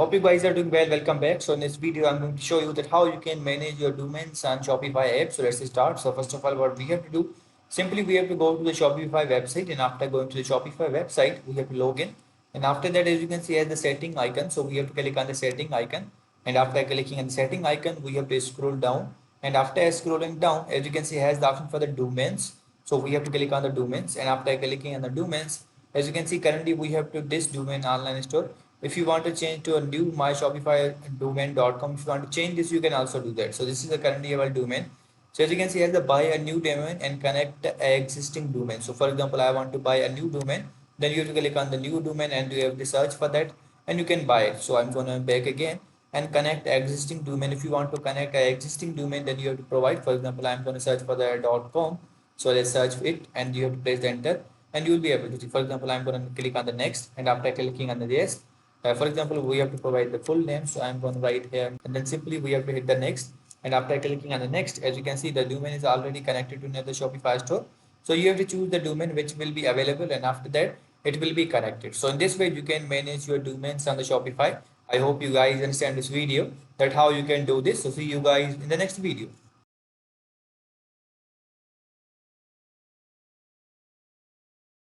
Hope you guys are doing well. Welcome back. So in this video, I'm going to show you that how you can manage your domains on Shopify app. So let's start. So first of all, what we have to do, simply we have to go to the Shopify website, and after going to the Shopify website, we have to log in. And after that, as you can see, as the setting icon, so we have to click on the setting icon. And after clicking on the setting icon, we have to scroll down. And after scrolling down, as you can see, has the option for the domains. So we have to click on the domains. And after clicking on the domains, as you can see, currently we have to this domain online store. If you want to change to a new my Shopify domain.com, if you want to change this, you can also do that. So this is the currently our domain. So as you can see, as the buy a new domain and connect a existing domain. So for example, I want to buy a new domain, then you have to click on the new domain and you have to search for that and you can buy it. So I'm gonna back again and connect existing domain. If you want to connect a existing domain, then you have to provide, for example, I'm going to search for the .com. So let's search it and you have to press the enter and you will be able to see. For example, I'm going to click on the next, and after clicking on the yes, for example, we have to provide the full name. So I'm going to write here and then simply we have to hit the next, and after clicking on the next, as you can see, the domain is already connected to another Shopify store. So you have to choose the domain which will be available, and after that it will be connected. So in this way you can manage your domains on the Shopify. I hope you guys understand this video that how you can do this. So see you guys in the next video.